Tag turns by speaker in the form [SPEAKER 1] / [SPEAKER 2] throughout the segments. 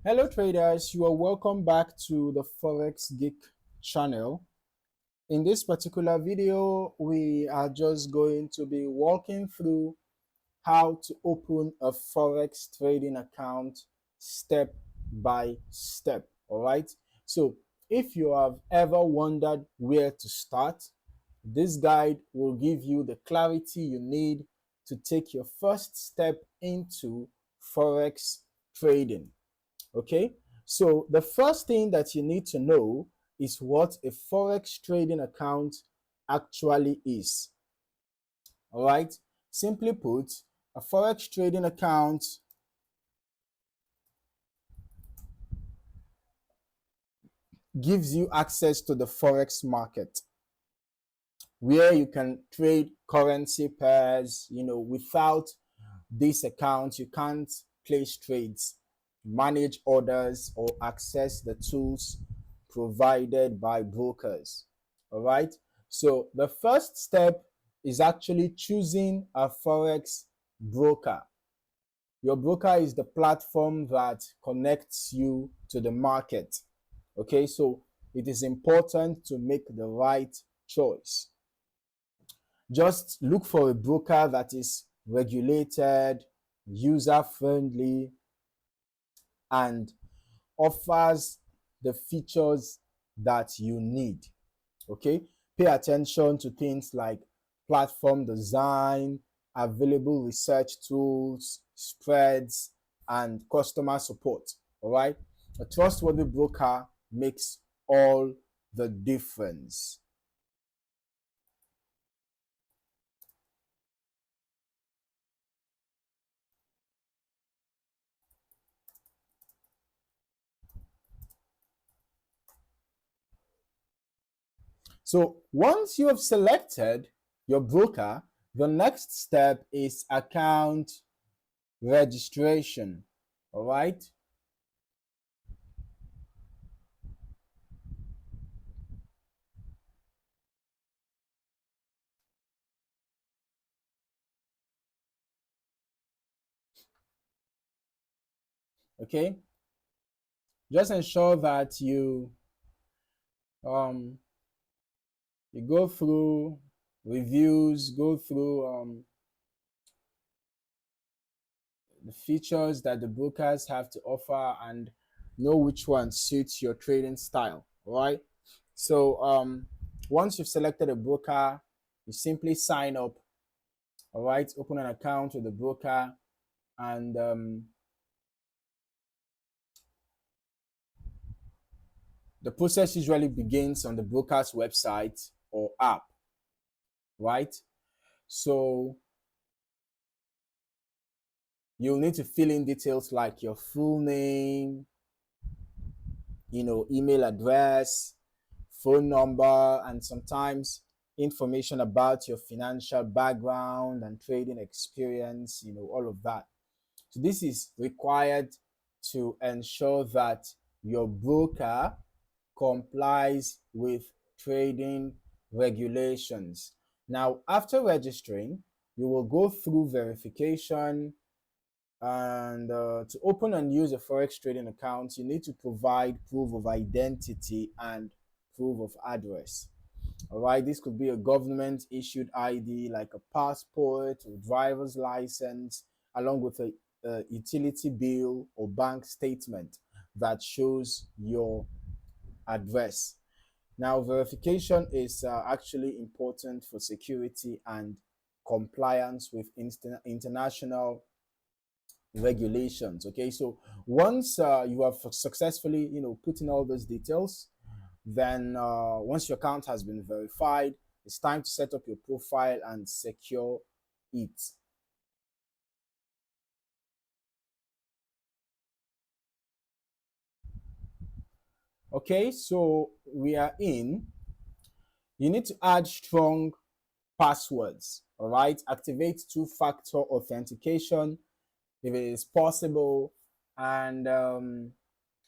[SPEAKER 1] Hello traders, you are welcome back to the Forex Geek channel. In this particular video, we are just going to be walking through how to open a Forex trading account step by step. All right. So if you have ever wondered where to start, this guide will give you the clarity you need to take your first step into Forex trading. Okay, so the first thing that you need to know is what a Forex trading account actually is. All right, simply put, a Forex trading account gives you access to the Forex market where you can trade currency pairs. Without this account, you can't place trades, manage orders, or access the tools provided by brokers. All right. So the first step is actually choosing a Forex broker. Your broker is the platform that connects you to the market. Okay. So it is important to make the right choice. Just look for a broker that is regulated, user friendly, and offers the features that you need. Okay, pay attention to things like platform design, available research tools, spreads, and customer support. All right, a trustworthy broker makes all the difference. So once you have selected your broker, the next step is account registration. All right. Okay. Just ensure that um you go through reviews, go through the features that the brokers have to offer, and know which one suits your trading style. All right. So once you've selected a broker, you simply sign up. All right. Open an account with the broker, and the process usually begins on the broker's website or app. Right. So you'll need to fill in details like your full name, email address, phone number, and sometimes information about your financial background and trading experience, all of that. So this is required to ensure that your broker complies with trading regulations. Now, after registering, you will go through verification, and to open and use a Forex trading account, you need to provide proof of identity and proof of address. All right, this could be a government issued ID like a passport or driver's license, along with a utility bill or bank statement that shows your address. Now, verification is actually important for security and compliance with international regulations. Okay, so once you have successfully put in all those details, then once your account has been verified, it's time to set up your profile and secure it. Okay, so we are in. You need to add strong passwords. All right, activate two-factor authentication if it is possible, and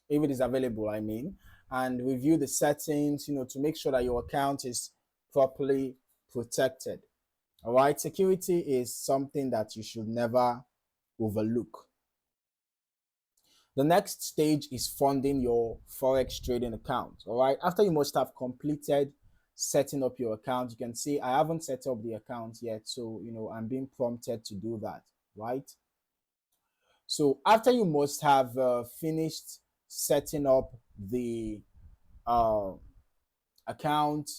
[SPEAKER 1] if it is available, I mean, and review the settings, to make sure that your account is properly protected. All right, security is something that you should never overlook. The next stage is funding your Forex trading account. All right. After you must have completed setting up your account, you can see I haven't set up the account yet. So, I'm being prompted to do that. Right. So, after you must have finished setting up the uh, account,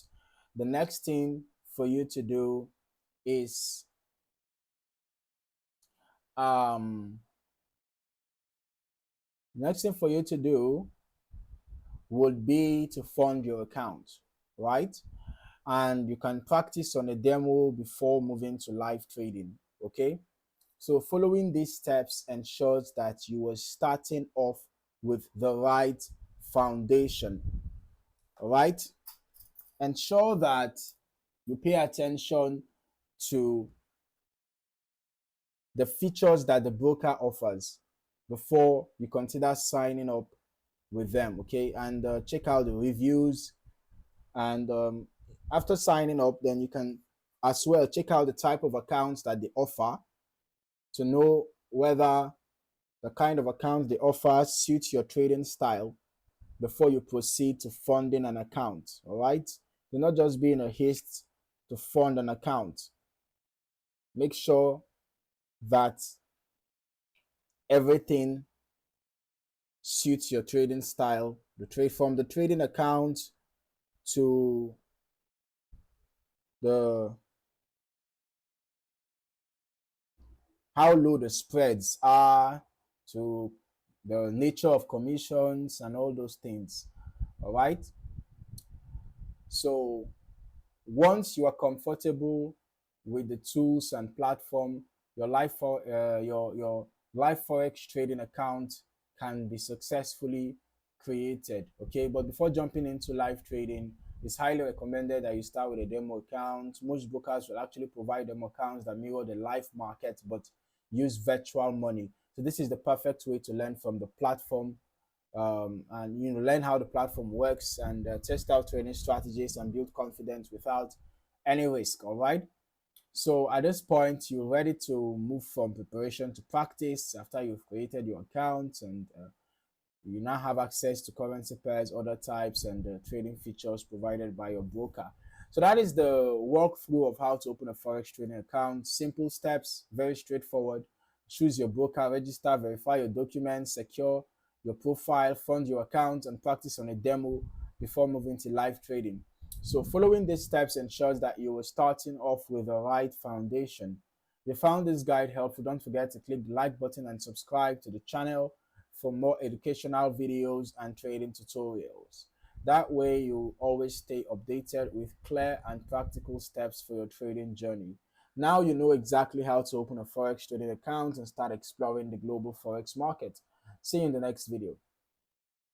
[SPEAKER 1] the next thing for you to do is um, next thing for you to do would be to fund your account, right? And you can practice on a demo before moving to live trading. Okay. So following these steps ensures that you are starting off with the right foundation. All right. Ensure that you pay attention to the features that the broker offers before you consider signing up with them. Okay. And check out the reviews. And after signing up, then you can as well check out the type of accounts that they offer to know whether the kind of accounts they offer suits your trading style before you proceed to funding an account. All right. Do not just be in a haste to fund an account. Make sure that everything suits your trading style. The trade from the trading account to the how low the spreads are, to the nature of commissions and all those things. All right. So once you are comfortable with the tools and platform, your live forex trading account can be successfully created. Okay, but before jumping into live trading, it's highly recommended that you start with a demo account. Most brokers will actually provide demo accounts that mirror the live market but use virtual money. So this is the perfect way to learn from the platform, and learn how the platform works and test out training strategies and build confidence without any risk. All right. So at this point, you're ready to move from preparation to practice after you've created your account, and you now have access to currency pairs, other types, and trading features provided by your broker. So that is the walkthrough of how to open a forex trading account. Simple steps, very straightforward. Choose your broker, register, verify your documents, secure your profile, fund your account, and practice on a demo before moving to live trading. So following these steps ensures that you are starting off with the right foundation. If you found this guide helpful, don't forget to click the like button and subscribe to the channel for more educational videos and trading tutorials. That way you always stay updated with clear and practical steps for your trading journey. Now you know exactly how to open a Forex trading account and start exploring the global Forex market. See you in the next video.